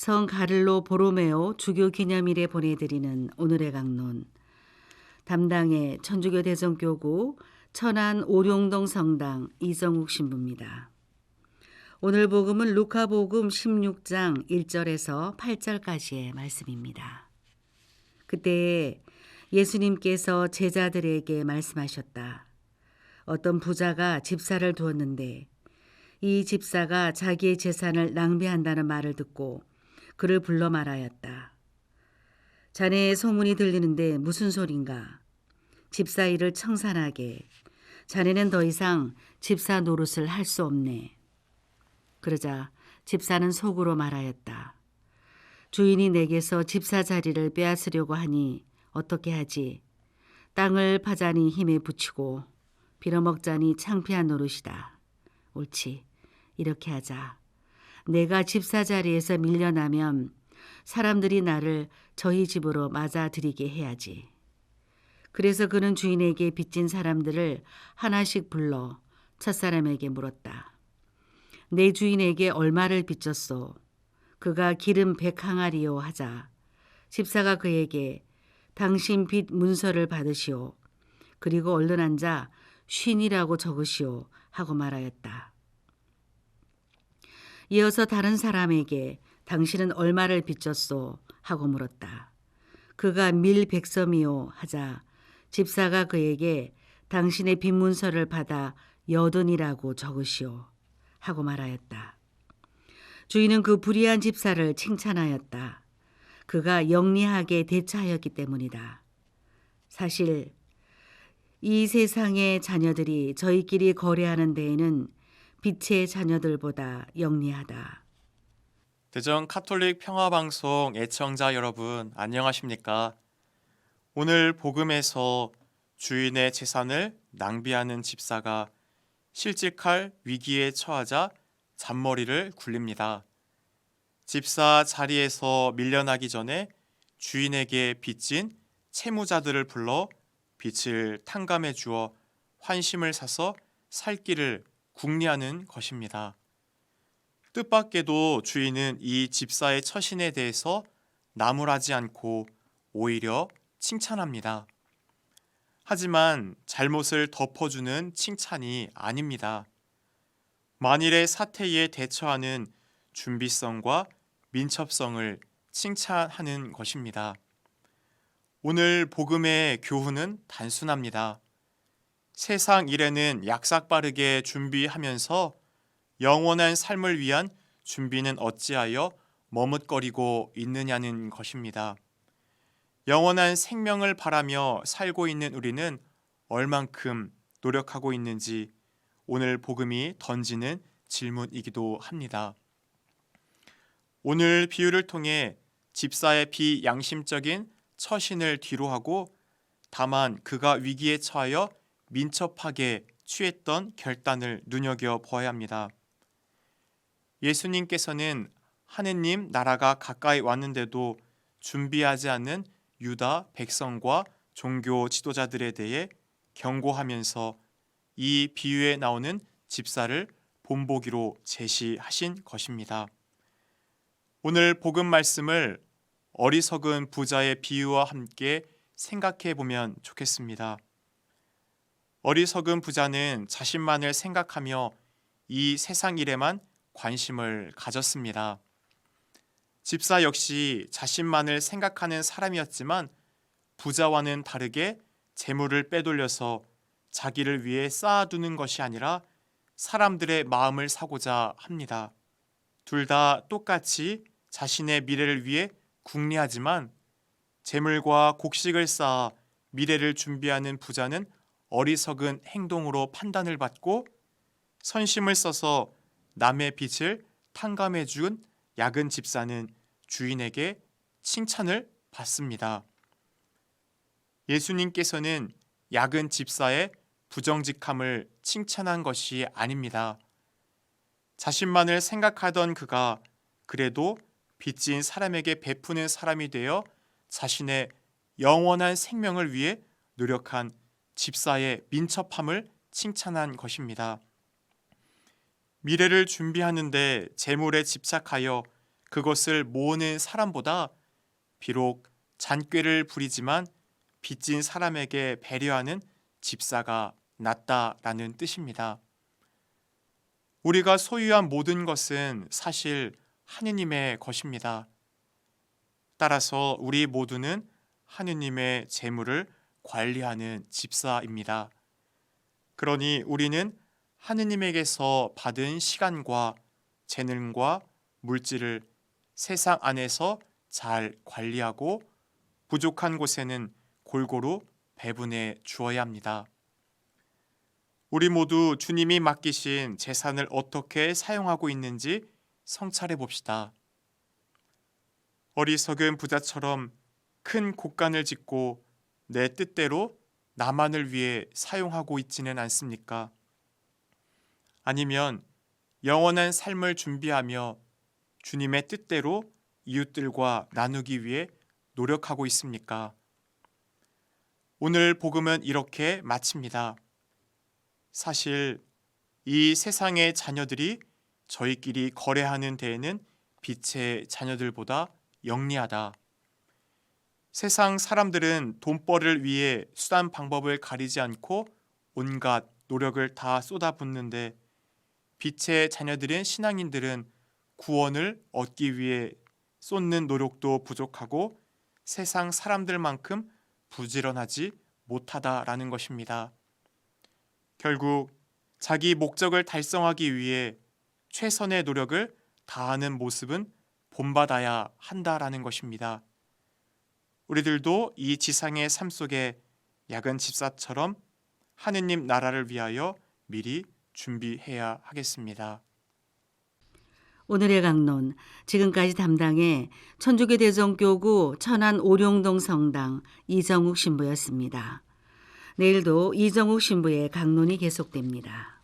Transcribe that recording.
성 가를로 보로메오 주교 기념일에 보내드리는 오늘의 강론. 담당의 천주교 대성교구 천안 오룡동 성당 이성욱 신부입니다. 오늘 복음은 루카복음 16장 1절에서 8절까지의 말씀입니다. 그때 예수님께서 제자들에게 말씀하셨다. 어떤 부자가 집사를 두었는데 이 집사가 자기의 재산을 낭비한다는 말을 듣고 그를 불러 말하였다. 자네의 소문이 들리는데 무슨 소린가? 집사 일을 청산하게. 자네는 더 이상 집사 노릇을 할 수 없네. 그러자 집사는 속으로 말하였다. 주인이 내게서 집사 자리를 빼앗으려고 하니 어떻게 하지? 땅을 파자니 힘에 부치고 빌어먹자니 창피한 노릇이다. 옳지. 이렇게 하자. 내가 집사 자리에서 밀려나면 사람들이 나를 저희 집으로 맞아들이게 해야지. 그래서 그는 주인에게 빚진 사람들을 하나씩 불러 첫사람에게 물었다. 내 주인에게 얼마를 빚졌소? 그가 기름 100항아리요 하자. 집사가 그에게 당신 빚 문서를 받으시오. 그리고 얼른 앉아 쉰이라고 적으시오 하고 말하였다. 이어서 다른 사람에게 당신은 얼마를 빚졌소? 하고 물었다. 그가 밀 100섬이요 하자 집사가 그에게 당신의 빚 문서를 받아 80이라고 적으시오 하고 말하였다. 주인은 그 불의한 집사를 칭찬하였다. 그가 영리하게 대처하였기 때문이다. 사실 이 세상의 자녀들이 저희끼리 거래하는 데에는 빛의 자녀들보다 영리하다. 대전 카톨릭 평화방송 애청자 여러분, 안녕하십니까? 오늘 복음에서 주인의 재산을 낭비하는 집사가 실직할 위기에 처하자 잔머리를 굴립니다. 집사 자리에서 밀려나기 전에 주인에게 빚진 채무자들을 불러 빚을 탕감해 주어 환심을 사서 살 길을 궁리하는 것입니다. 뜻밖에도 주인은 이 집사의 처신에 대해서 나무라지 않고 오히려 칭찬합니다. 하지만 잘못을 덮어주는 칭찬이 아닙니다. 만일의 사태에 대처하는 준비성과 민첩성을 칭찬하는 것입니다. 오늘 복음의 교훈은 단순합니다. 세상 일에는 약삭빠르게 준비하면서 영원한 삶을 위한 준비는 어찌하여 머뭇거리고 있느냐는 것입니다. 영원한 생명을 바라며 살고 있는 우리는 얼만큼 노력하고 있는지 오늘 복음이 던지는 질문이기도 합니다. 오늘 비유를 통해 집사의 비양심적인 처신을 뒤로하고 다만 그가 위기에 처하여 민첩하게 취했던 결단을 눈여겨보아야 합니다. 예수님께서는 하느님 나라가 가까이 왔는데도 준비하지 않는 유다 백성과 종교 지도자들에 대해 경고하면서 이 비유에 나오는 집사를 본보기로 제시하신 것입니다. 오늘 복음 말씀을 어리석은 부자의 비유와 함께 생각해 보면 좋겠습니다. 어리석은 부자는 자신만을 생각하며 이 세상 일에만 관심을 가졌습니다. 집사 역시 자신만을 생각하는 사람이었지만 부자와는 다르게 재물을 빼돌려서 자기를 위해 쌓아두는 것이 아니라 사람들의 마음을 사고자 합니다. 둘 다 똑같이 자신의 미래를 위해 궁리하지만 재물과 곡식을 쌓아 미래를 준비하는 부자는 어리석은 행동으로 판단을 받고 선심을 써서 남의 빚을 탕감해 준 야근 집사는 주인에게 칭찬을 받습니다. 예수님께서는 야근 집사의 부정직함을 칭찬한 것이 아닙니다. 자신만을 생각하던 그가 그래도 빚진 사람에게 베푸는 사람이 되어 자신의 영원한 생명을 위해 노력한 집사의 민첩함을 칭찬한 것입니다. 미래를 준비하는데 재물에 집착하여 그것을 모으는 사람보다 비록 잔꾀를 부리지만 빚진 사람에게 배려하는 집사가 낫다라는 뜻입니다. 우리가 소유한 모든 것은 사실 하느님의 것입니다. 따라서 우리 모두는 하느님의 재물을 관리하는 집사입니다. 그러니 우리는 하느님에게서 받은 시간과 재능과 물질을 세상 안에서 잘 관리하고 부족한 곳에는 골고루 배분해 주어야 합니다. 우리 모두 주님이 맡기신 재산을 어떻게 사용하고 있는지 성찰해 봅시다. 어리석은 부자처럼 큰 곳간을 짓고 내 뜻대로 나만을 위해 사용하고 있지는 않습니까? 아니면 영원한 삶을 준비하며 주님의 뜻대로 이웃들과 나누기 위해 노력하고 있습니까? 오늘 복음은 이렇게 마칩니다. 사실 이 세상의 자녀들이 저희끼리 거래하는 데에는 빛의 자녀들보다 영리하다. 세상 사람들은 돈벌이를 위해 수단 방법을 가리지 않고 온갖 노력을 다 쏟아붓는데 빛의 자녀들인 신앙인들은 구원을 얻기 위해 쏟는 노력도 부족하고 세상 사람들만큼 부지런하지 못하다라는 것입니다. 결국 자기 목적을 달성하기 위해 최선의 노력을 다하는 모습은 본받아야 한다라는 것입니다. 우리들도 이 지상의 삶 속에 야근 집사처럼 하느님 나라를 위하여 미리 준비해야 하겠습니다. 오늘의 강론, 지금까지 담당해 천주교 대성교구 천안 오룡동 성당 이정욱 신부였습니다. 내일도 이정욱 신부의 강론이 계속됩니다.